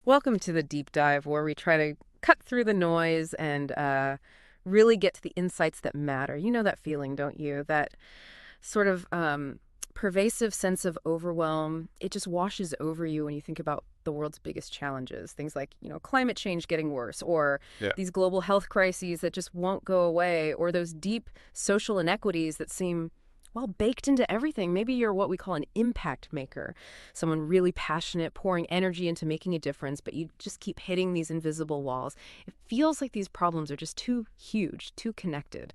Welcome to the deep dive where we try to cut through the noise and really get to the insights that matter. You know that feeling, don't you? That sort of pervasive sense of overwhelm. It just washes over you when you think about the world's biggest challenges. Things like, climate change getting worse, or Yeah. these global health crises that just won't go away, or those deep social inequities that seem, well, baked into everything. Maybe you're what we call an impact maker, someone really passionate, pouring energy into making a difference, but you just keep hitting these invisible walls. It feels like these problems are just too huge, too connected,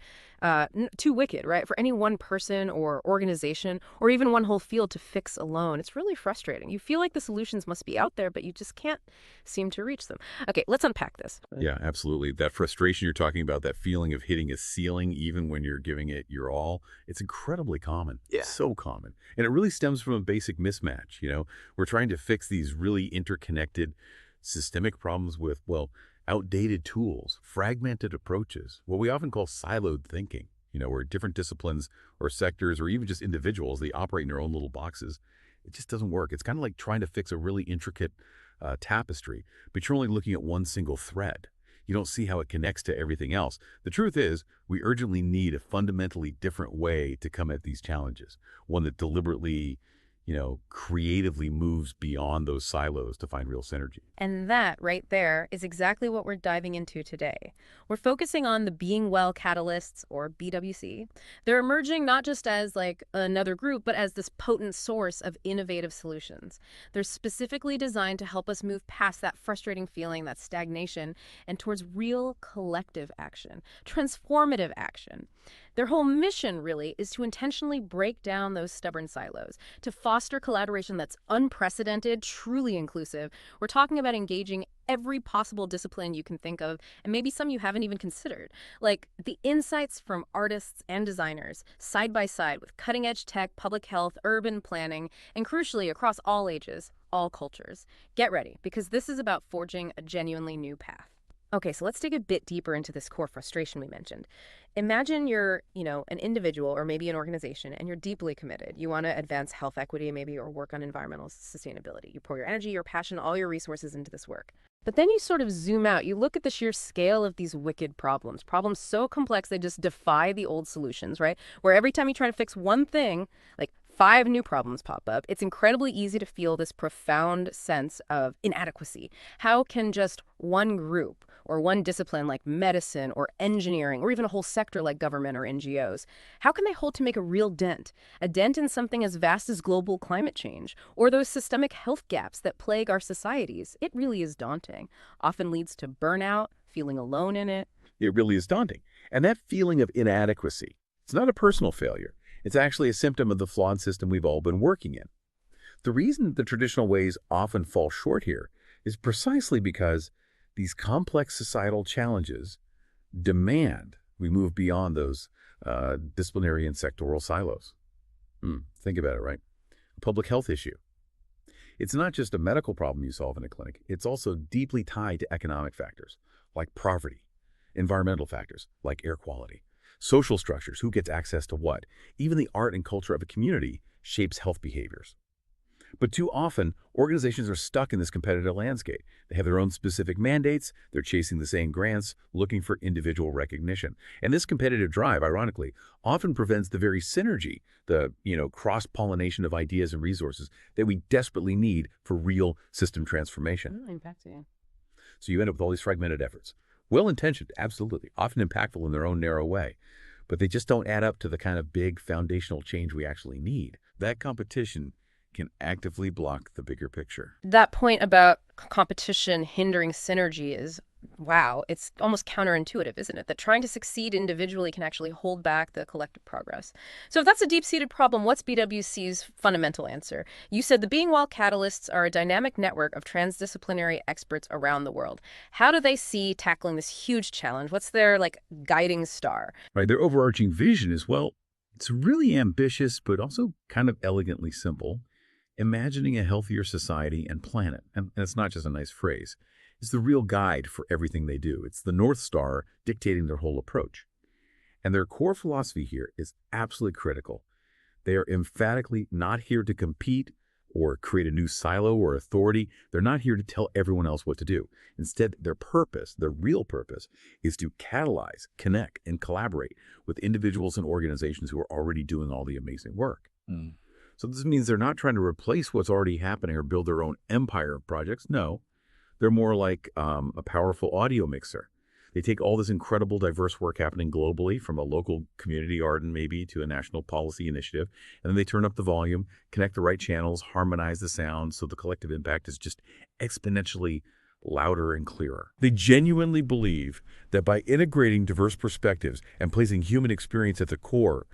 too wicked, right? For any one person or organization or even one whole field to fix alone. It's really frustrating. You feel like the solutions must be out there, but you just can't seem to reach them. Okay, let's unpack this. Yeah, absolutely. That frustration you're talking about, that feeling of hitting a ceiling even when you're giving it your all, it's incredibly common. Yeah. So common. And it really stems from a basic mismatch. We're trying to fix these really interconnected systemic problems with, well, outdated tools, fragmented approaches, what we often call siloed thinking, where different disciplines or sectors or even just individuals, they operate in their own little boxes. It just doesn't work. It's kind of like trying to fix a really intricate tapestry, but you're only looking at one single thread. You don't see how it connects to everything else. The truth is, we urgently need a fundamentally different way to come at these challenges, one that deliberately, creatively moves beyond those silos to find real synergy. And that right there is exactly what we're diving into today. We're focusing on the Being Well catalysts, or BWC. They're emerging not just as like another group, but as this potent source of innovative solutions. They're specifically designed to help us move past that frustrating feeling, that stagnation, and towards real collective action, transformative action. Their whole mission, really, is to intentionally break down those stubborn silos, to foster collaboration that's unprecedented, truly inclusive. We're talking about engaging every possible discipline you can think of, and maybe some you haven't even considered. Like the insights from artists and designers, side by side with cutting-edge tech, public health, urban planning, and crucially, across all ages, all cultures. Get ready, because this is about forging a genuinely new path. Okay, so let's dig a bit deeper into this core frustration we mentioned. Imagine you're, an individual or maybe an organization, and you're deeply committed. You want to advance health equity maybe, or work on environmental sustainability. You pour your energy, your passion, all your resources into this work. But then you sort of zoom out. You look at the sheer scale of these wicked problems so complex they just defy the old solutions, right? Where every time you try to fix one thing, like 5 new problems pop up. It's incredibly easy to feel this profound sense of inadequacy. How can just one group or one discipline like medicine or engineering or even a whole sector like government or NGOs, how can they hold to make a real dent? A dent in something as vast as global climate change or those systemic health gaps that plague our societies? It really is daunting. Often leads to burnout, feeling alone in it. It really is daunting. And that feeling of inadequacy, it's not a personal failure. It's actually a symptom of the flawed system we've all been working in. The reason the traditional ways often fall short here is precisely because these complex societal challenges demand we move beyond those disciplinary and sectoral silos. Think about it, right? A public health issue. It's not just a medical problem you solve in a clinic. It's also deeply tied to economic factors like poverty, environmental factors like air quality, social structures, who gets access to what. Even the art and culture of a community shapes health behaviors. But too often, organizations are stuck in this competitive landscape. They have their own specific mandates, they're chasing the same grants, looking for individual recognition. And this competitive drive, ironically, often prevents the very synergy, the cross-pollination of ideas and resources that we desperately need for real system transformation. Impacting. So you end up with all these fragmented efforts. Well-intentioned, absolutely, often impactful in their own narrow way, but they just don't add up to the kind of big foundational change we actually need. That competition can actively block the bigger picture. That point about competition hindering synergy is, wow, it's almost counterintuitive, isn't it? That trying to succeed individually can actually hold back the collective progress. So if that's a deep-seated problem, what's BWC's fundamental answer? You said the Being Well catalysts are a dynamic network of transdisciplinary experts around the world. How do they see tackling this huge challenge? What's their, guiding star? Right, their overarching vision is, well, it's really ambitious, but also kind of elegantly simple. Imagining a healthier society and planet, and it's not just a nice phrase, it's the real guide for everything they do. It's the North Star dictating their whole approach. And their core philosophy here is absolutely critical. They are emphatically not here to compete or create a new silo or authority. They're not here to tell everyone else what to do. Instead, their purpose, their real purpose, is to catalyze, connect, and collaborate with individuals and organizations who are already doing all the amazing work. So this means they're not trying to replace what's already happening or build their own empire of projects. No, they're more like a powerful audio mixer. They take all this incredible diverse work happening globally, from a local community garden maybe to a national policy initiative, and then they turn up the volume, connect the right channels, harmonize the sound so the collective impact is just exponentially louder and clearer. They genuinely believe that by integrating diverse perspectives and placing human experience at the core,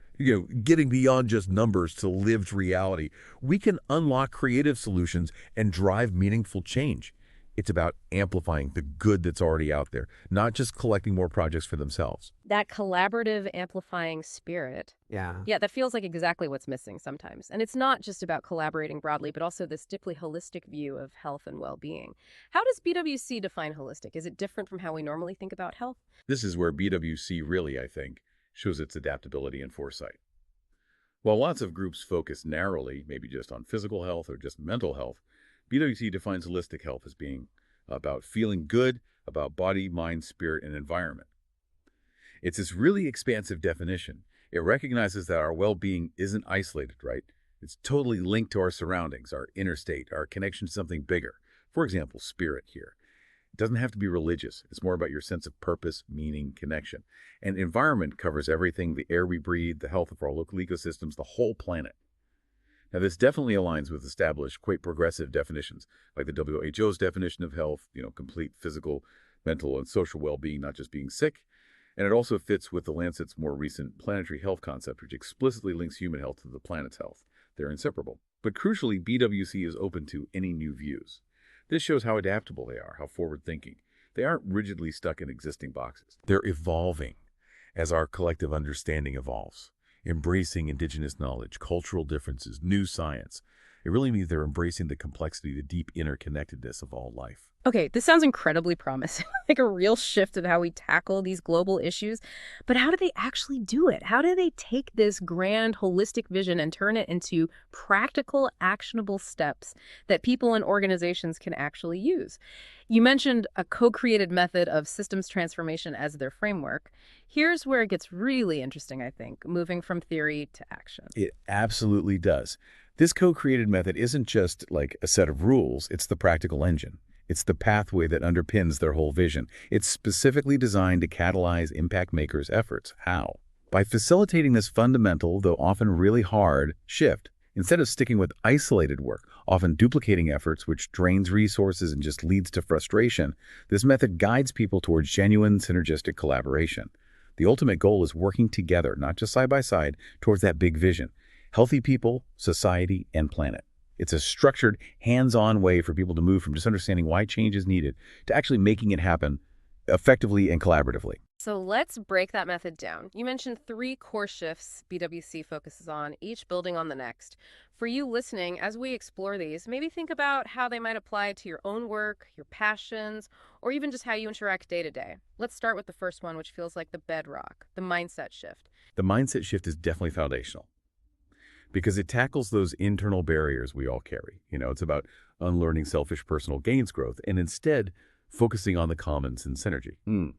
getting beyond just numbers to lived reality, we can unlock creative solutions and drive meaningful change. It's about amplifying the good that's already out there, not just collecting more projects for themselves. That collaborative, amplifying spirit. Yeah. Yeah, that feels like exactly what's missing sometimes. And it's not just about collaborating broadly, but also this deeply holistic view of health and well-being. How does BWC define holistic? Is it different from how we normally think about health? This is where BWC really, I think, shows its adaptability and foresight. While lots of groups focus narrowly, maybe just on physical health or just mental health, BWC defines holistic health as being about feeling good about body, mind, spirit, and environment. It's this really expansive definition. It recognizes that our well-being isn't isolated, right? It's totally linked to our surroundings, our inner state, our connection to something bigger. For example, spirit here. It doesn't have to be religious. It's more about your sense of purpose, meaning, connection. And environment covers everything: the air we breathe, the health of our local ecosystems, the whole planet. Now, this definitely aligns with established, quite progressive definitions, like the WHO's definition of health, complete physical, mental, and social well-being, not just being sick. And it also fits with the Lancet's more recent planetary health concept, which explicitly links human health to the planet's health. They're inseparable. But crucially, BWC is open to any new views. This shows how adaptable they are, how forward-thinking. They aren't rigidly stuck in existing boxes. They're evolving as our collective understanding evolves, embracing indigenous knowledge, cultural differences, new science. It really means they're embracing the complexity, the deep interconnectedness of all life. Okay, this sounds incredibly promising, like a real shift in how we tackle these global issues. But how do they actually do it? How do they take this grand, holistic vision and turn it into practical, actionable steps that people and organizations can actually use? You mentioned a co-created method of systems transformation as their framework. Here's where it gets really interesting, I think, moving from theory to action. It absolutely does. This co-created method isn't just like a set of rules, it's the practical engine. It's the pathway that underpins their whole vision. It's specifically designed to catalyze impact makers' efforts. How? By facilitating this fundamental, though often really hard, shift. Instead of sticking with isolated work, often duplicating efforts, which drains resources and just leads to frustration, this method guides people towards genuine synergistic collaboration. The ultimate goal is working together, not just side by side, towards that big vision: healthy people, society, and planet. It's a structured, hands-on way for people to move from just understanding why change is needed to actually making it happen effectively and collaboratively. So let's break that method down. You mentioned 3 core shifts BWC focuses on, each building on the next. For you listening, as we explore these, maybe think about how they might apply to your own work, your passions, or even just how you interact day to day. Let's start with the first one, which feels like the bedrock, the mindset shift. The mindset shift is definitely foundational, because it tackles those internal barriers we all carry. It's about unlearning selfish personal gains growth and instead focusing on the commons and synergy.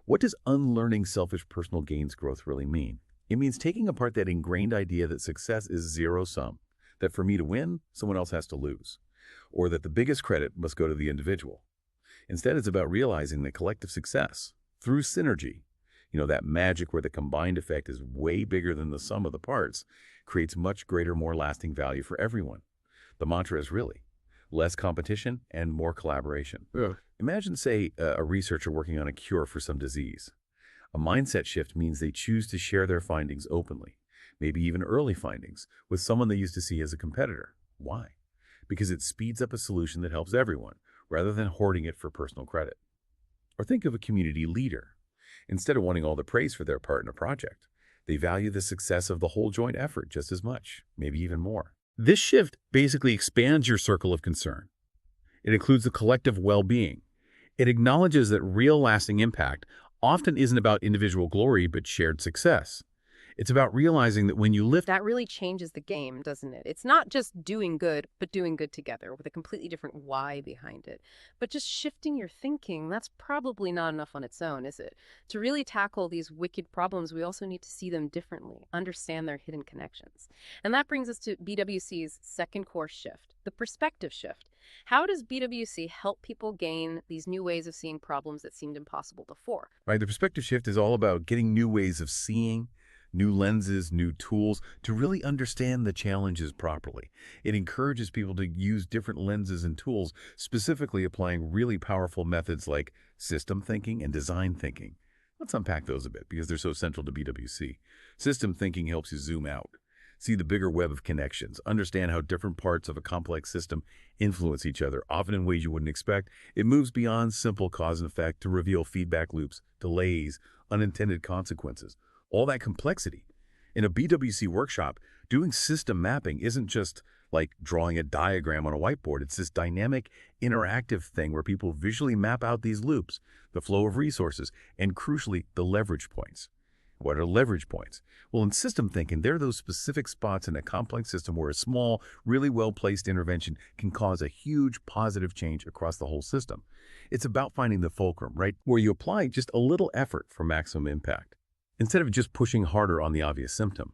What does unlearning selfish personal gains growth really mean? It means taking apart that ingrained idea that success is zero-sum, that for me to win, someone else has to lose, or that the biggest credit must go to the individual. Instead, it's about realizing that collective success through synergy, that magic where the combined effect is way bigger than the sum of the parts, creates much greater, more lasting value for everyone. The mantra is really less competition and more collaboration. Yeah. Imagine, say, a researcher working on a cure for some disease. A mindset shift means they choose to share their findings openly, maybe even early findings, with someone they used to see as a competitor. Why? Because it speeds up a solution that helps everyone, rather than hoarding it for personal credit. Or think of a community leader. Instead of wanting all the praise for their part in a project, they value the success of the whole joint effort just as much, maybe even more. This shift basically expands your circle of concern. It includes the collective well-being. It acknowledges that real lasting impact often isn't about individual glory but shared success. It's about realizing that when you lift. That really changes the game, doesn't it? It's not just doing good, but doing good together with a completely different why behind it. But just shifting your thinking, that's probably not enough on its own, is it? To really tackle these wicked problems, we also need to see them differently, understand their hidden connections. And that brings us to BWC's second core shift, the perspective shift. How does BWC help people gain these new ways of seeing problems that seemed impossible before? Right, the perspective shift is all about getting new ways of seeing, new lenses, new tools to really understand the challenges properly. It encourages people to use different lenses and tools, specifically applying really powerful methods like system thinking and design thinking. Let's unpack those a bit because they're so central to BWC. System thinking helps you zoom out, see the bigger web of connections, understand how different parts of a complex system influence each other, often in ways you wouldn't expect. It moves beyond simple cause and effect to reveal feedback loops, delays, unintended consequences, all that complexity. In a BWC workshop, doing system mapping isn't just like drawing a diagram on a whiteboard. It's this dynamic, interactive thing where people visually map out these loops, the flow of resources, and crucially, the leverage points. What are leverage points? Well, in system thinking, there are those specific spots in a complex system where a small, really well-placed intervention can cause a huge positive change across the whole system. It's about finding the fulcrum, right, where you apply just a little effort for maximum impact, instead of just pushing harder on the obvious symptom.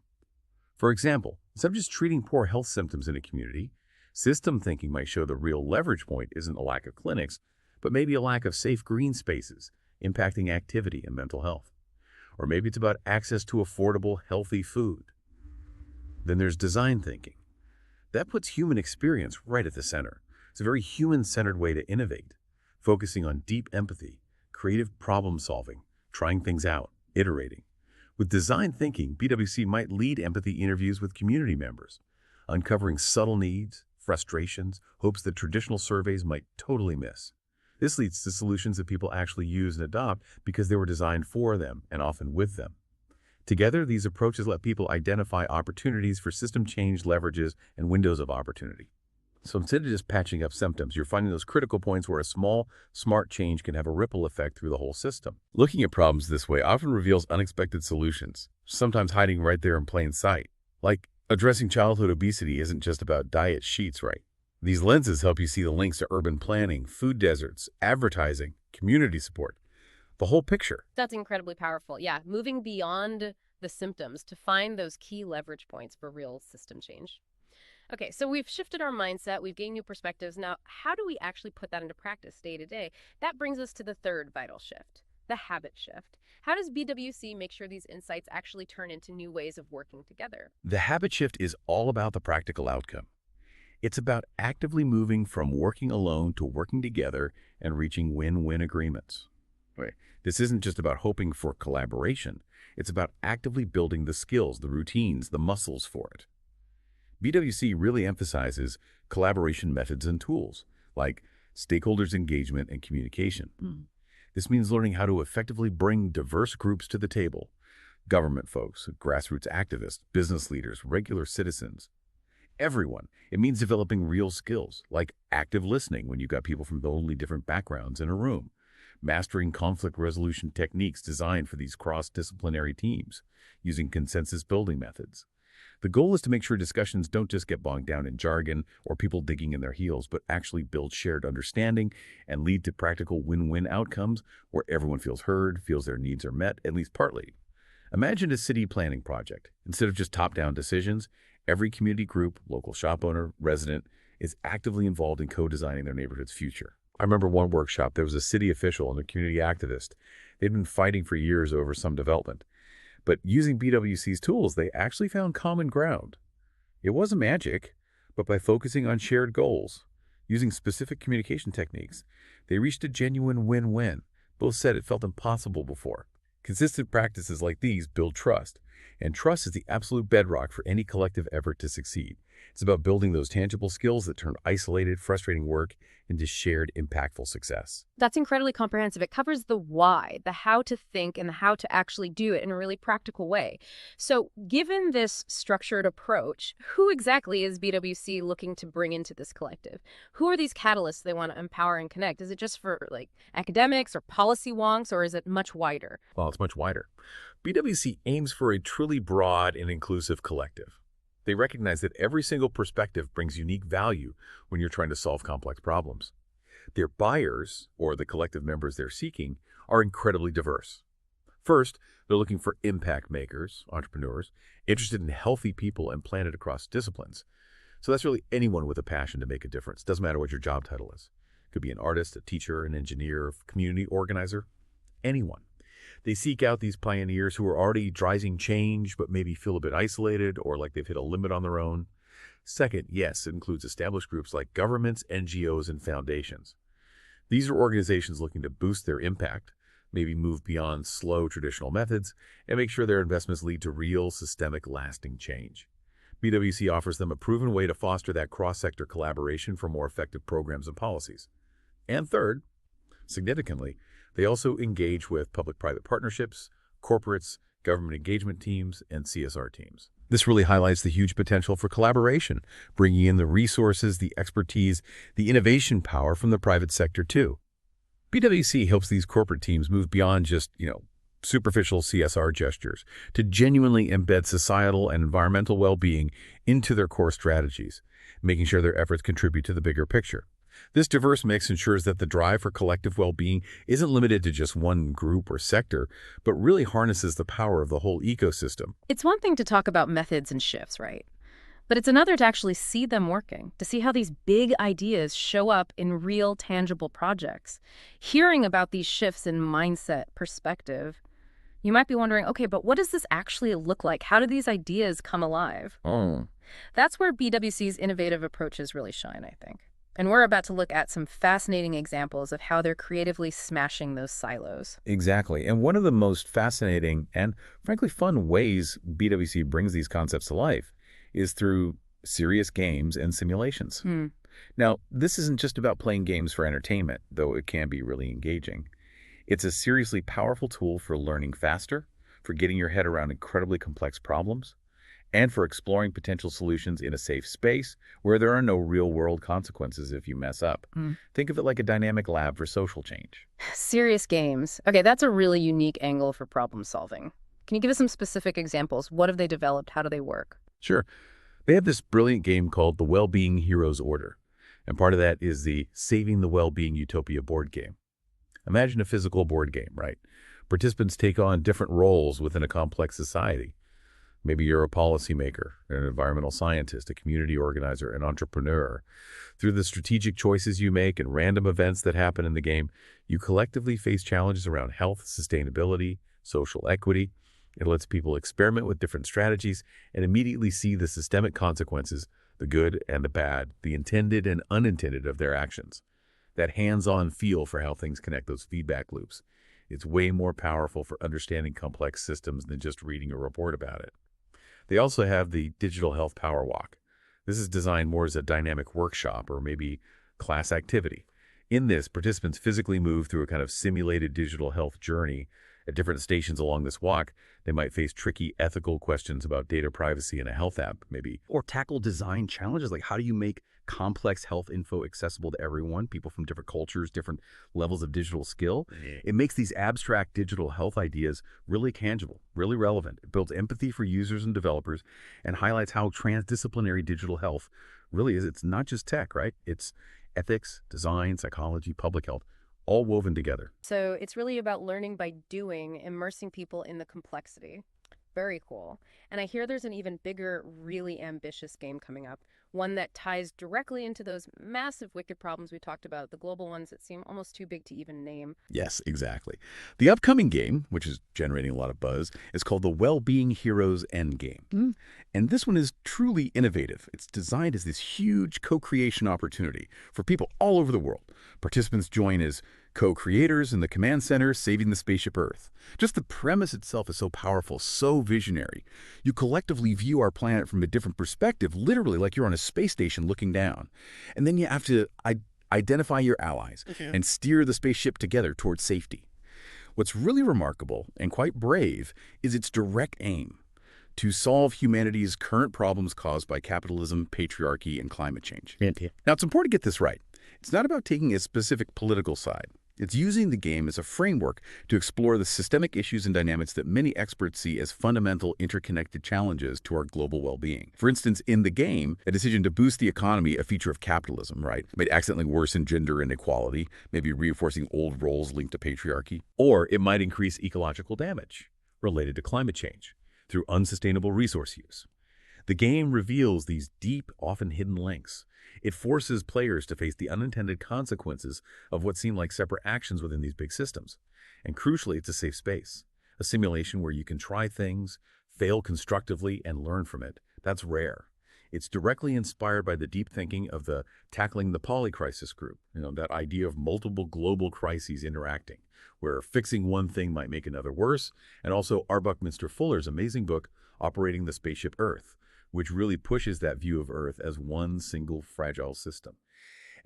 For example, instead of just treating poor health symptoms in a community, system thinking might show the real leverage point isn't a lack of clinics, but maybe a lack of safe green spaces, impacting activity and mental health. Or maybe it's about access to affordable, healthy food. Then there's design thinking. That puts human experience right at the center. It's a very human-centered way to innovate, focusing on deep empathy, creative problem solving, trying things out, iterating. With design thinking, BWC might lead empathy interviews with community members, uncovering subtle needs, frustrations, hopes that traditional surveys might totally miss. This leads to solutions that people actually use and adopt because they were designed for them and often with them. Together, these approaches let people identify opportunities for system change, leverages, and windows of opportunity. So instead of just patching up symptoms, you're finding those critical points where a small, smart change can have a ripple effect through the whole system. Looking at problems this way often reveals unexpected solutions, sometimes hiding right there in plain sight. Like addressing childhood obesity isn't just about diet sheets, right? These lenses help you see the links to urban planning, food deserts, advertising, community support, the whole picture. That's incredibly powerful. Yeah, moving beyond the symptoms to find those key leverage points for real system change. Okay, so we've shifted our mindset, we've gained new perspectives. Now, how do we actually put that into practice day to day? That brings us to the third vital shift, the habit shift. How does BWC make sure these insights actually turn into new ways of working together? The habit shift is all about the practical outcome. It's about actively moving from working alone to working together and reaching win-win agreements. Right. This isn't just about hoping for collaboration. It's about actively building the skills, the routines, the muscles for it. BWC really emphasizes collaboration methods and tools, like stakeholders' engagement and communication. This means learning how to effectively bring diverse groups to the table: government folks, grassroots activists, business leaders, regular citizens. Everyone. It means developing real skills, like active listening when you've got people from totally different backgrounds in a room, mastering conflict resolution techniques designed for these cross-disciplinary teams, using consensus building methods. The goal is to make sure discussions don't just get bogged down in jargon or people digging in their heels, but actually build shared understanding and lead to practical win-win outcomes where everyone feels heard, feels their needs are met, at least partly. Imagine a city planning project. Instead of just top-down decisions, every community group, local shop owner, resident is actively involved in co-designing their neighborhood's future. I remember one workshop, there was a city official and a community activist. They'd been fighting for years over some development. But using BWC's tools, they actually found common ground. It wasn't magic, but by focusing on shared goals, using specific communication techniques, they reached a genuine win-win. Both said it felt impossible before. Consistent practices like these build trust, and trust is the absolute bedrock for any collective effort to succeed. It's about building those tangible skills that turn isolated, frustrating work into shared, impactful success. That's incredibly comprehensive. It covers the why, the how to think, and the how to actually do it in a really practical way. So, given this structured approach, who exactly is BWC looking to bring into this collective? Who are these catalysts they want to empower and connect? Is it just for like academics or policy wonks, or is it much wider? Well, it's much wider. BWC aims for a truly broad and inclusive collective. They recognize that every single perspective brings unique value when you're trying to solve complex problems. Their buyers, or the collective members they're seeking, are incredibly diverse. First, they're looking for impact makers, entrepreneurs, interested in healthy people and planet across disciplines. So that's really anyone with a passion to make a difference. Doesn't matter what your job title is. Could be an artist, a teacher, an engineer, a community organizer, anyone. They seek out these pioneers who are already driving change but maybe feel a bit isolated or like they've hit a limit on their own. Second, yes, it includes established groups like governments, NGOs, and foundations. These are organizations looking to boost their impact, maybe move beyond slow traditional methods, and make sure their investments lead to real, systemic, lasting change. BWC offers them a proven way to foster that cross-sector collaboration for more effective programs and policies. And third, significantly, they also engage with public-private partnerships, corporates, government engagement teams, and CSR teams. This really highlights the huge potential for collaboration, bringing in the resources, the expertise, the innovation power from the private sector too. BWC helps these corporate teams move beyond just, superficial CSR gestures to genuinely embed societal and environmental well-being into their core strategies, making sure their efforts contribute to the bigger picture. This diverse mix ensures that the drive for collective well-being isn't limited to just one group or sector, but really harnesses the power of the whole ecosystem. It's one thing to talk about methods and shifts, right? But it's another to actually see them working, to see how these big ideas show up in real, tangible projects. Hearing about these shifts in mindset, perspective, you might be wondering, okay, but what does this actually look like? How do these ideas come alive? That's where BWC's innovative approaches really shine, I think. And we're about to look at some fascinating examples of how they're creatively smashing those silos. Exactly. And one of the most fascinating and, frankly, fun ways BWC brings these concepts to life is through serious games and simulations. Now, this isn't just about playing games for entertainment, though it can be really engaging. It's a seriously powerful tool for learning faster, for getting your head around incredibly complex problems, and for exploring potential solutions in a safe space where there are no real-world consequences if you mess up. Think of it like a dynamic lab for social change. Serious games. Okay, that's a really unique angle for problem solving. Can you give us some specific examples? What have they developed? How do they work? Sure. They have this brilliant game called the Well-Being Heroes Order, and part of that is the Saving the Well-Being Utopia board game. Imagine a physical board game, right? Participants take on different roles within a complex society. Maybe you're a policymaker, an environmental scientist, a community organizer, an entrepreneur. Through the strategic choices you make and random events that happen in the game, you collectively face challenges around health, sustainability, social equity. It lets people experiment with different strategies and immediately see the systemic consequences, the good and the bad, the intended and unintended of their actions. That hands-on feel for how things connect, those feedback loops. It's way more powerful for understanding complex systems than just reading a report about it. They also have the Digital Health Power Walk. This is designed more as a dynamic workshop or maybe class activity. In this, participants physically move through a kind of simulated digital health journey. At different stations along this walk, they might face tricky ethical questions about data privacy in a health app, maybe. Or tackle design challenges, like how do you make complex health info accessible to everyone, people from different cultures, different levels of digital skill. It makes these abstract digital health ideas really tangible, really relevant. It builds empathy for users and developers and highlights how transdisciplinary digital health really is. It's not just tech, right? It's ethics, design, psychology, public health, all woven together. So it's really about learning by doing, immersing people in the complexity. Very cool. And I hear there's an even bigger, really ambitious game coming up, one that ties directly into those massive wicked problems we talked about, the global ones that seem almost too big to even name. Yes, exactly. The upcoming game, which is generating a lot of buzz, is called the Well-Being Heroes Endgame. And this one is truly innovative. It's designed as this huge co-creation opportunity for people all over the world. Participants join as Co-creators in the command center saving the spaceship Earth. Just the premise itself is so powerful, so visionary. You collectively view our planet from a different perspective, literally like you're on a space station looking down. And then you have to identify your allies and steer the spaceship together towards safety. What's really remarkable and quite brave is its direct aim: to solve humanity's current problems caused by capitalism, patriarchy, and climate change. Now, it's important to get this right. It's not about taking a specific political side. It's using the game as a framework to explore the systemic issues and dynamics that many experts see as fundamental interconnected challenges to our global well-being. For instance, in the game, a decision to boost the economy, a feature of capitalism, right, might accidentally worsen gender inequality, maybe reinforcing old roles linked to patriarchy. Or it might increase ecological damage related to climate change through unsustainable resource use. The game reveals these deep, often hidden links. It forces players to face the unintended consequences of what seem like separate actions within these big systems. And crucially, it's a safe space, a simulation where you can try things, fail constructively, and learn from it. That's rare. It's directly inspired by the deep thinking of the Tackling the Polycrisis group, that idea of multiple global crises interacting, where fixing one thing might make another worse, and also R. Buckminster Fuller's amazing book, Operating the Spaceship Earth, which really pushes that view of Earth as one single fragile system.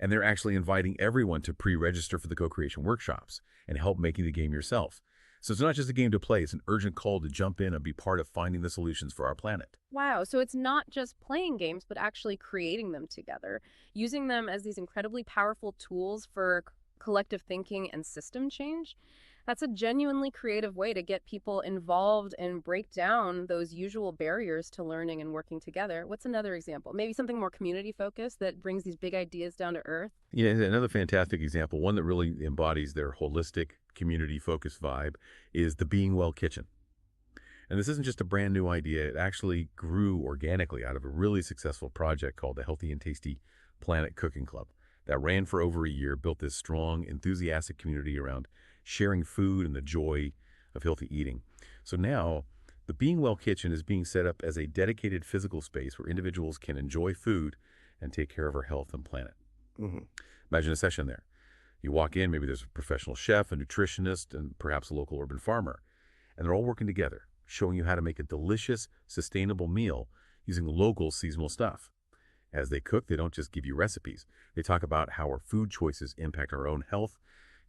And they're actually inviting everyone to pre-register for the co-creation workshops and help making the game yourself. So it's not just a game to play, it's an urgent call to jump in and be part of finding the solutions for our planet. Wow, so it's not just playing games, but actually creating them together, using them as these incredibly powerful tools for collective thinking and system change. That's a genuinely creative way to get people involved and break down those usual barriers to learning and working together. What's another example? Maybe something more community-focused that brings these big ideas down to earth? Yeah, another fantastic example, one that really embodies their holistic, community-focused vibe, is the Being Well kitchen. And this isn't just a brand new idea. It actually grew organically out of a really successful project called the Healthy and Tasty Planet Cooking Club that ran for over a year, built this strong, enthusiastic community around sharing food and the joy of healthy eating. So now, the Being Well kitchen is being set up as a dedicated physical space where individuals can enjoy food and take care of our health and planet. Imagine a session there. You walk in, maybe there's a professional chef, a nutritionist, and perhaps a local urban farmer. And they're all working together, showing you how to make a delicious, sustainable meal using local seasonal stuff. As they cook, they don't just give you recipes. They talk about how our food choices impact our own health,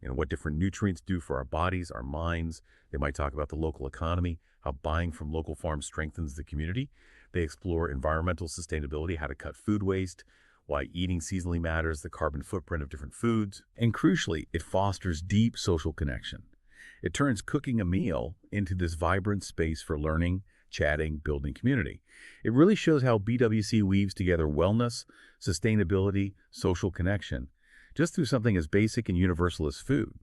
what different nutrients do for our bodies, our minds. They might talk about the local economy, how buying from local farms strengthens the community. They explore environmental sustainability, how to cut food waste, why eating seasonally matters, the carbon footprint of different foods. And crucially, it fosters deep social connection. It turns cooking a meal into this vibrant space for learning, chatting, building community. It really shows how BWC weaves together wellness, sustainability, social connection, just through something as basic and universal as food.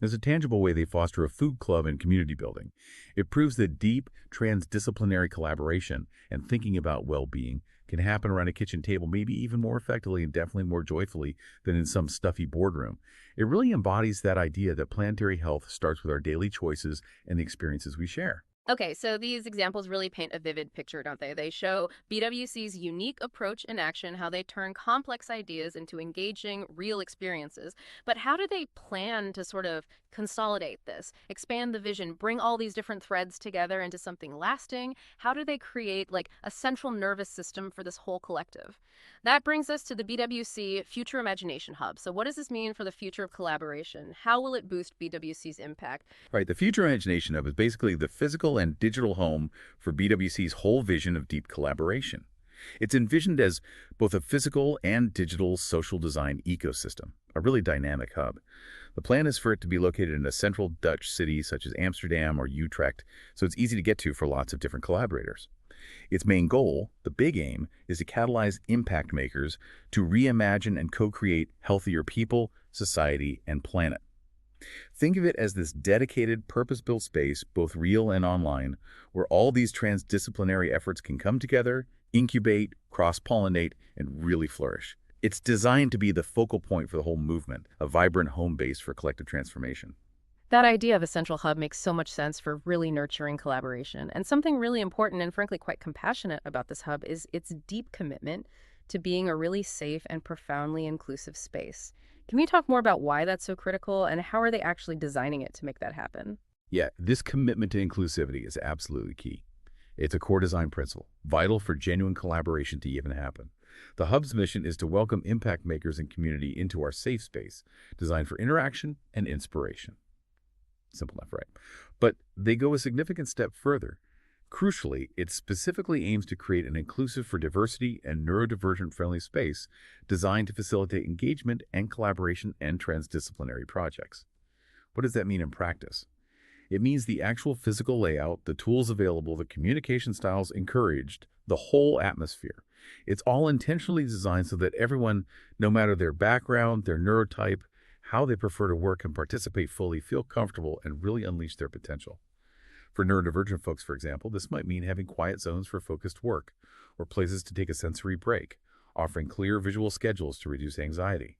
There's a tangible way they foster a food club and community building. It proves that deep, transdisciplinary collaboration and thinking about well-being can happen around a kitchen table, maybe even more effectively and definitely more joyfully than in some stuffy boardroom. It really embodies that idea that planetary health starts with our daily choices and the experiences we share. Okay, so these examples really paint a vivid picture, don't they? They show BWC's unique approach in action, how they turn complex ideas into engaging, real experiences. But how do they plan to sort of consolidate this, expand the vision, bring all these different threads together into something lasting? How do they create like a central nervous system for this whole collective? That brings us to the BWC Future Imagination Hub. So what does this mean for the future of collaboration? How will it boost BWC's impact? Right, the Future Imagination Hub is basically the physical and digital home for BWC's whole vision of deep collaboration. It's envisioned as both a physical and digital social design ecosystem, a really dynamic hub. The plan is for it to be located in a central Dutch city such as Amsterdam or Utrecht, so it's easy to get to for lots of different collaborators. Its main goal, the big aim, is to catalyze impact makers to reimagine and co-create healthier people, society, and planet. Think of it as this dedicated, purpose-built space, both real and online, where all these transdisciplinary efforts can come together, incubate, cross-pollinate, and really flourish. It's designed to be the focal point for the whole movement, a vibrant home base for collective transformation. That idea of a central hub makes so much sense for really nurturing collaboration. And something really important and frankly quite compassionate about this hub is its deep commitment to being a really safe and profoundly inclusive space. Can you talk more about why that's so critical and how are they actually designing it to make that happen? Yeah, this commitment to inclusivity is absolutely key. It's a core design principle, vital for genuine collaboration to even happen. The Hub's mission is to welcome impact makers and community into our safe space, designed for interaction and inspiration. Simple enough, right? But they go a significant step further. Crucially, it specifically aims to create an inclusive for diversity and neurodivergent-friendly space designed to facilitate engagement and collaboration and transdisciplinary projects. What does that mean in practice? It means the actual physical layout, the tools available, the communication styles encouraged, the whole atmosphere. It's all intentionally designed so that everyone, no matter their background, their neurotype, how they prefer to work and participate fully, feel comfortable and really unleash their potential. For neurodivergent folks, for example, this might mean having quiet zones for focused work or places to take a sensory break, offering clear visual schedules to reduce anxiety,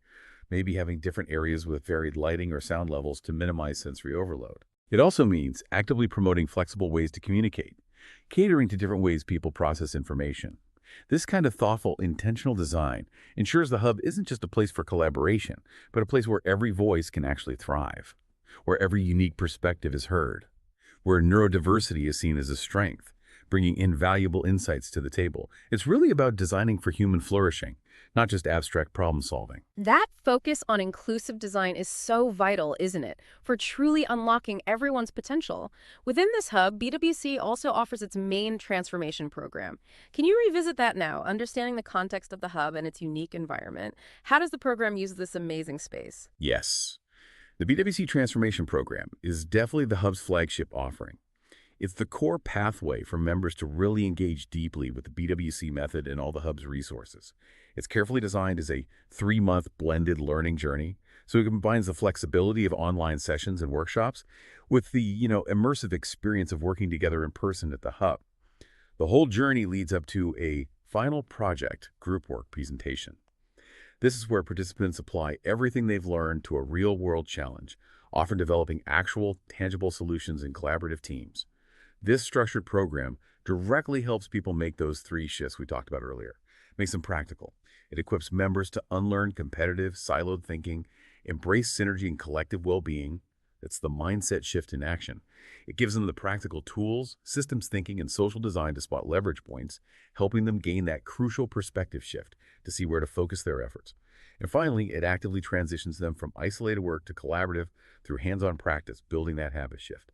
maybe having different areas with varied lighting or sound levels to minimize sensory overload. It also means actively promoting flexible ways to communicate, catering to different ways people process information. This kind of thoughtful, intentional design ensures the Hub isn't just a place for collaboration, but a place where every voice can actually thrive, where every unique perspective is heard, where neurodiversity is seen as a strength, bringing invaluable insights to the table. It's really about designing for human flourishing, not just abstract problem solving. That focus on inclusive design is so vital, isn't it, for truly unlocking everyone's potential. Within this hub, BWC also offers its main transformation program. Can you revisit that now, understanding the context of the hub and its unique environment? How does the program use this amazing space? Yes, the BWC Transformation Program is definitely the Hub's flagship offering. It's the core pathway for members to really engage deeply with the BWC method and all the Hub's resources. It's carefully designed as a 3-month blended learning journey, so it combines the flexibility of online sessions and workshops with the, immersive experience of working together in person at the Hub. The whole journey leads up to a final project group work presentation. This is where participants apply everything they've learned to a real-world challenge, often developing actual, tangible solutions in collaborative teams. This structured program directly helps people make those 3 shifts we talked about earlier, makes them practical. It equips members to unlearn competitive, siloed thinking, embrace synergy and collective well-being. It's the mindset shift in action. It gives them the practical tools, systems thinking, and social design to spot leverage points, helping them gain that crucial perspective shift to see where to focus their efforts. And finally, it actively transitions them from isolated work to collaborative through hands-on practice, building that habit shift.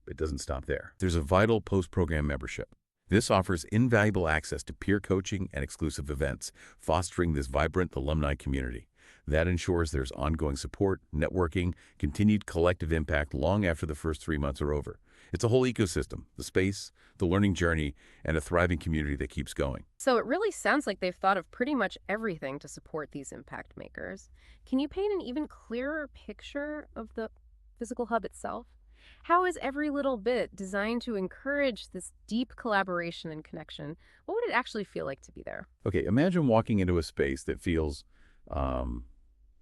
It doesn't stop there. There's a vital post-program membership. This offers invaluable access to peer coaching and exclusive events, fostering this vibrant alumni community. That ensures there's ongoing support, networking, continued collective impact long after the first 3 months are over. It's a whole ecosystem, the space, the learning journey, and a thriving community that keeps going. So it really sounds like they've thought of pretty much everything to support these impact makers. Can you paint an even clearer picture of the physical hub itself? How is every little bit designed to encourage this deep collaboration and connection? What would it actually feel like to be there? Okay, imagine walking into a space that feels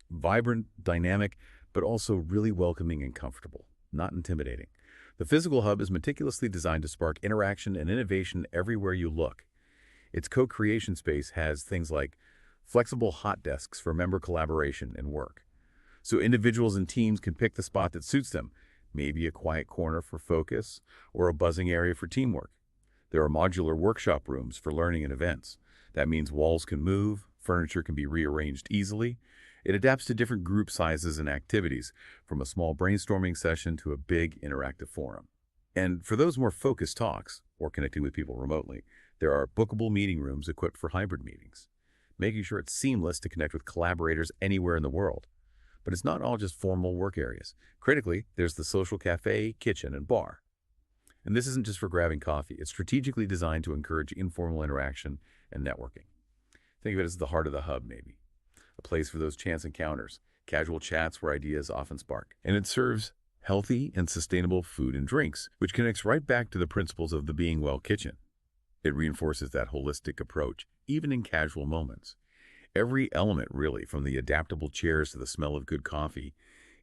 vibrant, dynamic, but also really welcoming and comfortable, not intimidating. The physical hub is meticulously designed to spark interaction and innovation everywhere you look. Its co-creation space has things like flexible hot desks for member collaboration and work. So individuals and teams can pick the spot that suits them, maybe a quiet corner for focus or a buzzing area for teamwork. There are modular workshop rooms for learning and events. That means walls can move, furniture can be rearranged easily. It adapts to different group sizes and activities, from a small brainstorming session to a big interactive forum. And for those more focused talks, or connecting with people remotely, there are bookable meeting rooms equipped for hybrid meetings, making sure it's seamless to connect with collaborators anywhere in the world. But it's not all just formal work areas. Critically, there's the social cafe, kitchen, and bar. And this isn't just for grabbing coffee. It's strategically designed to encourage informal interaction and networking. Think of it as the heart of the hub, maybe. A place for those chance encounters, casual chats where ideas often spark. And it serves healthy and sustainable food and drinks, which connects right back to the principles of the Being Well kitchen. It reinforces that holistic approach, even in casual moments. Every element, really, from the adaptable chairs to the smell of good coffee,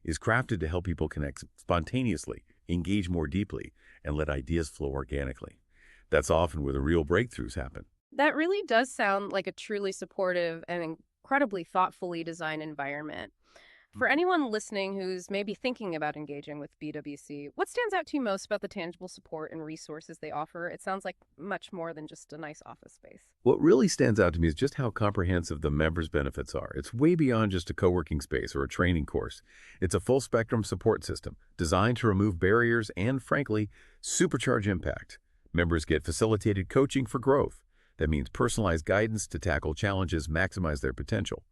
is crafted to help people connect spontaneously, engage more deeply, and let ideas flow organically. That's often where the real breakthroughs happen. That really does sound like a truly supportive and incredibly thoughtfully designed environment. For anyone listening who's maybe thinking about engaging with BWC, what stands out to you most about the tangible support and resources they offer? It sounds like much more than just a nice office space. What really stands out to me is just how comprehensive the members' benefits are. It's way beyond just a co-working space or a training course. It's a full-spectrum support system designed to remove barriers and, frankly, supercharge impact. Members get facilitated coaching for growth. That means personalized guidance to tackle challenges, maximize their potential.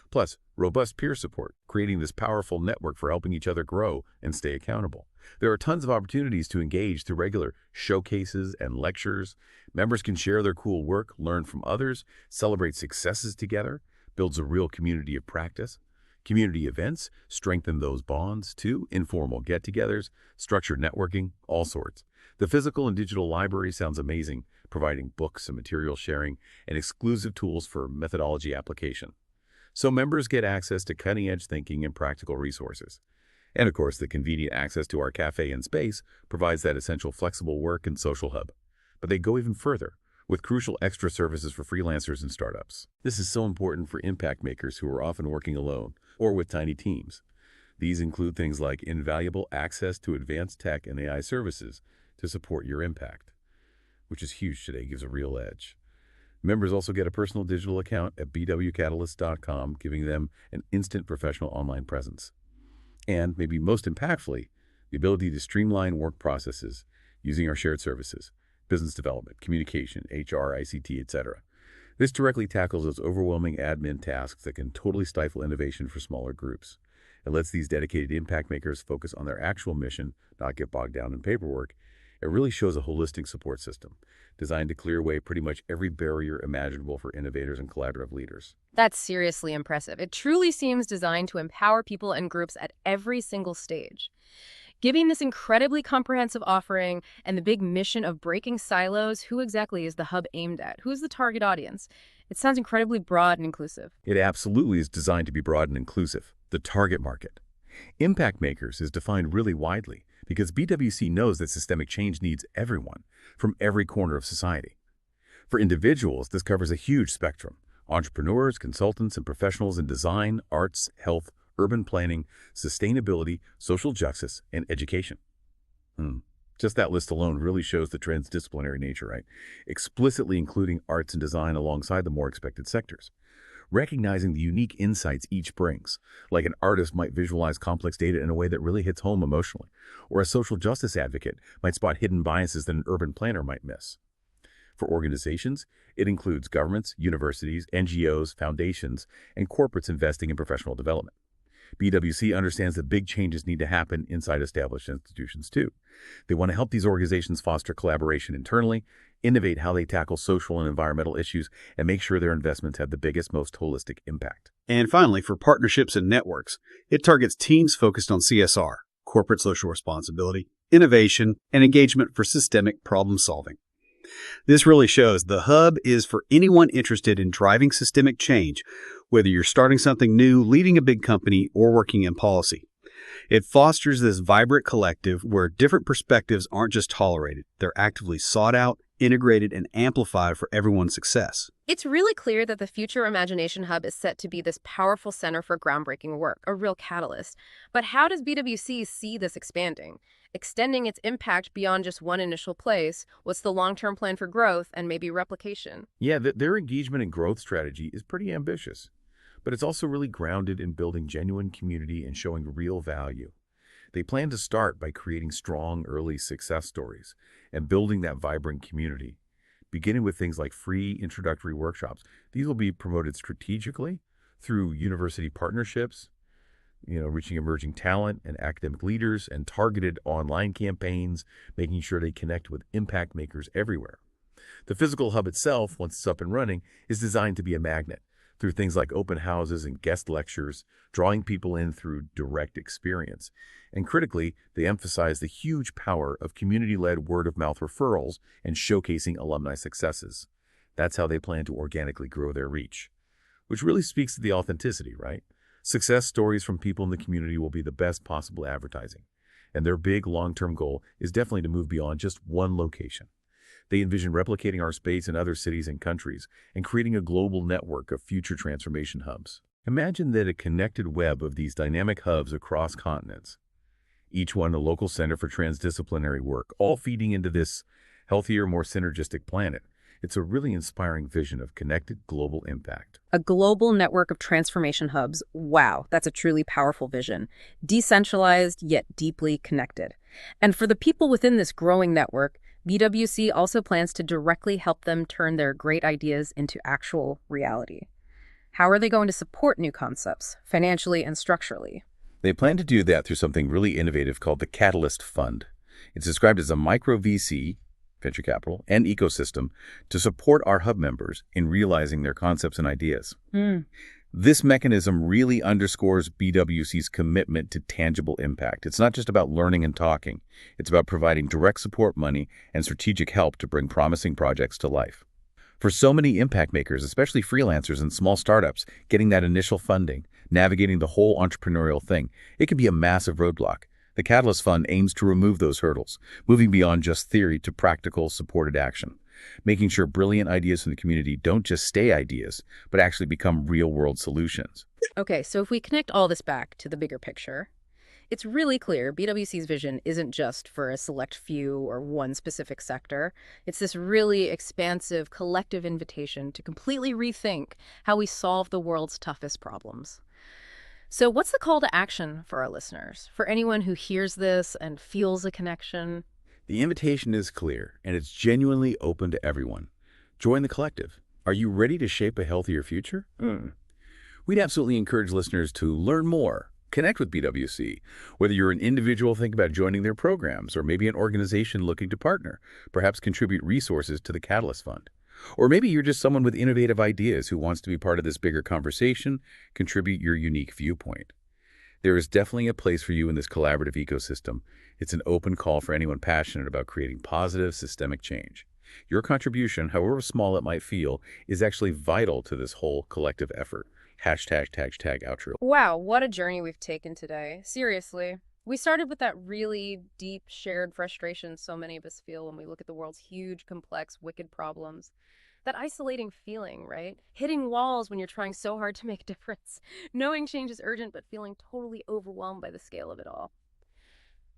Plus, robust peer support, creating this powerful network for helping each other grow and stay accountable. There are tons of opportunities to engage through regular showcases and lectures. Members can share their cool work, learn from others, celebrate successes together, builds a real community of practice. Community events strengthen those bonds too, informal get-togethers, structured networking, all sorts. The physical and digital library sounds amazing, providing books and material sharing and exclusive tools for methodology application. So members get access to cutting-edge thinking and practical resources. And of course, the convenient access to our cafe and space provides that essential flexible work and social hub. But they go even further, with crucial extra services for freelancers and startups. This is so important for impact makers who are often working alone or with tiny teams. These include things like invaluable access to advanced tech and AI services to support your impact, which is huge today, gives a real edge. Members also get a personal digital account at bwcatalyst.com, giving them an instant professional online presence. And, maybe most impactfully, the ability to streamline work processes using our shared services, business development, communication, HR, ICT, etc. This directly tackles those overwhelming admin tasks that can totally stifle innovation for smaller groups. It lets these dedicated impact makers focus on their actual mission, not get bogged down in paperwork. It really shows a holistic support system designed to clear away pretty much every barrier imaginable for innovators and collaborative leaders. That's seriously impressive. It truly seems designed to empower people and groups at every single stage. Given this incredibly comprehensive offering and the big mission of breaking silos, who exactly is the hub aimed at? Who's the target audience? It sounds incredibly broad and inclusive. It absolutely is designed to be broad and inclusive. The target market. Impact makers is defined really widely because BWC knows that systemic change needs everyone from every corner of society. For individuals, this covers a huge spectrum: entrepreneurs, consultants, and professionals in design, arts, health, urban planning, sustainability, social justice, and education. Just that list alone really shows the transdisciplinary nature, right? Explicitly including arts and design alongside the more expected sectors. Recognizing the unique insights each brings, like an artist might visualize complex data in a way that really hits home emotionally, or a social justice advocate might spot hidden biases that an urban planner might miss. For organizations, it includes governments, universities, NGOs, foundations, and corporates investing in professional development. BWC understands that big changes need to happen inside established institutions too. They want to help these organizations foster collaboration internally, innovate how they tackle social and environmental issues, and make sure their investments have the biggest, most holistic impact. And finally, for partnerships and networks, it targets teams focused on CSR, corporate social responsibility, innovation, and engagement for systemic problem solving. This really shows the hub is for anyone interested in driving systemic change, whether you're starting something new, leading a big company, or working in policy. It fosters this vibrant collective where different perspectives aren't just tolerated, they're actively sought out, integrated, and amplified for everyone's success. It's really clear that the Future Imagination Hub is set to be this powerful center for groundbreaking work, a real catalyst. But how does BWC see this expanding? Extending its impact beyond just one initial place? What's the long-term plan for growth and maybe replication? Yeah, their engagement and growth strategy is pretty ambitious, but it's also really grounded in building genuine community and showing real value. They plan to start by creating strong early success stories and building that vibrant community, beginning with things like free introductory workshops. These will be promoted strategically through university partnerships, reaching emerging talent and academic leaders, and targeted online campaigns, making sure they connect with impact makers everywhere. The physical hub itself, once it's up and running, is designed to be a magnet through things like open houses and guest lectures, drawing people in through direct experience. And critically, they emphasize the huge power of community-led word-of-mouth referrals and showcasing alumni successes. That's how they plan to organically grow their reach, which really speaks to the authenticity, right? Success stories from people in the community will be the best possible advertising, and their big long-term goal is definitely to move beyond just one location. They envision replicating our space in other cities and countries and creating a global network of future transformation hubs. Imagine that a connected web of these dynamic hubs across continents, each one a local center for transdisciplinary work, all feeding into this healthier, more synergistic planet. It's a really inspiring vision of connected global impact. A global network of transformation hubs. Wow, that's a truly powerful vision. Decentralized, yet deeply connected. And for the people within this growing network, BWC also plans to directly help them turn their great ideas into actual reality. How are they going to support new concepts, financially and structurally? They plan to do that through something really innovative called the Catalyst Fund. It's described as a micro VC, venture capital, and ecosystem to support our hub members in realizing their concepts and ideas. This mechanism really underscores BWC's commitment to tangible impact. It's not just about learning and talking. It's about providing direct support money and strategic help to bring promising projects to life. For so many impact makers, especially freelancers and small startups, getting that initial funding, navigating the whole entrepreneurial thing, it can be a massive roadblock. The Catalyst Fund aims to remove those hurdles, moving beyond just theory to practical, supported action, making sure brilliant ideas from the community don't just stay ideas, but actually become real-world solutions. Okay, so if we connect all this back to the bigger picture, it's really clear BWC's vision isn't just for a select few or one specific sector. It's this really expansive collective invitation to completely rethink how we solve the world's toughest problems. So what's the call to action for our listeners? For anyone who hears this and feels a connection? The invitation is clear, and it's genuinely open to everyone. Join the collective. Are you ready to shape a healthier future? We'd absolutely encourage listeners to learn more, connect with BWC. Whether you're an individual thinking about joining their programs, or maybe an organization looking to partner, perhaps contribute resources to the Catalyst Fund. Or maybe you're just someone with innovative ideas who wants to be part of this bigger conversation, contribute your unique viewpoint. There is definitely a place for you in this collaborative ecosystem. It's an open call for anyone passionate about creating positive, systemic change. Your contribution, however small it might feel, is actually vital to this whole collective effort. #outro. Wow, what a journey we've taken today. Seriously. We started with that really deep shared frustration so many of us feel when we look at the world's huge, complex, wicked problems. That isolating feeling, right? Hitting walls when you're trying so hard to make a difference. Knowing change is urgent, but feeling totally overwhelmed by the scale of it all.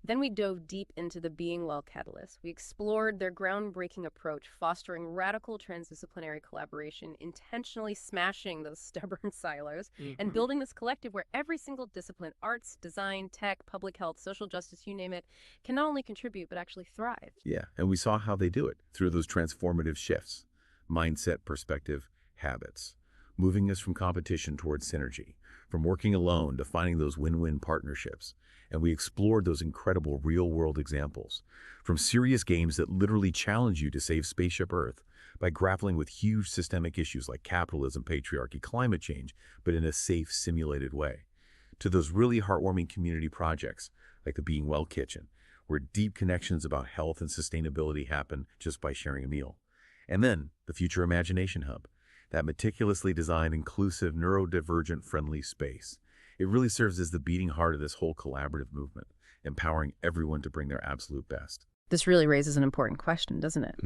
Then we dove deep into the Being Well catalyst. We explored their groundbreaking approach, fostering radical transdisciplinary collaboration, intentionally smashing those stubborn silos, and building this collective where every single discipline, arts, design, tech, public health, social justice, you name it, can not only contribute, but actually thrive. Yeah, and we saw how they do it through those transformative shifts. Mindset, perspective, habits, moving us from competition towards synergy, from working alone to finding those win-win partnerships. And we explored those incredible real-world examples, from serious games that literally challenge you to save Spaceship Earth by grappling with huge systemic issues like capitalism, patriarchy, climate change, but in a safe, simulated way, to those really heartwarming community projects like the Being Well Kitchen, where deep connections about health and sustainability happen just by sharing a meal. And then the Future Imagination Hub, that meticulously designed, inclusive, neurodivergent-friendly space. It really serves as the beating heart of this whole collaborative movement, empowering everyone to bring their absolute best. This really raises an important question, doesn't it?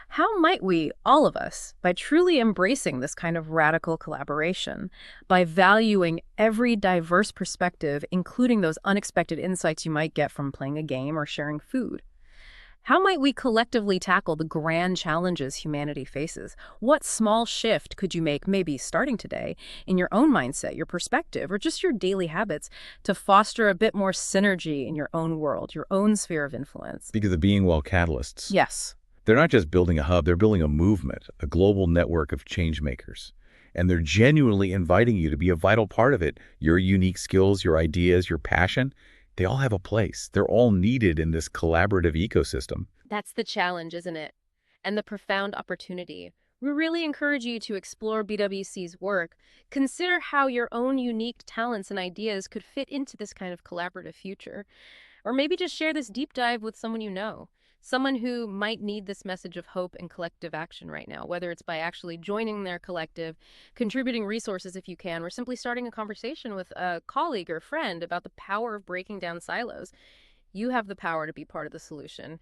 How might we, all of us, by truly embracing this kind of radical collaboration, by valuing every diverse perspective, including those unexpected insights you might get from playing a game or sharing food, how might we collectively tackle the grand challenges humanity faces? What small shift could you make, maybe starting today, in your own mindset, your perspective, or just your daily habits to foster a bit more synergy in your own world, your own sphere of influence? Speak of the Being Well catalysts. Yes. They're not just building a hub, they're building a movement, a global network of change makers. And they're genuinely inviting you to be a vital part of it. Your unique skills, your ideas, your passion, they all have a place. They're all needed in this collaborative ecosystem. That's the challenge, isn't it? And the profound opportunity. We really encourage you to explore BWC's work. Consider how your own unique talents and ideas could fit into this kind of collaborative future. Or maybe just share this deep dive with someone you know. Someone who might need this message of hope and collective action right now, whether it's by actually joining their collective, contributing resources if you can, or simply starting a conversation with a colleague or friend about the power of breaking down silos. You have the power to be part of the solution.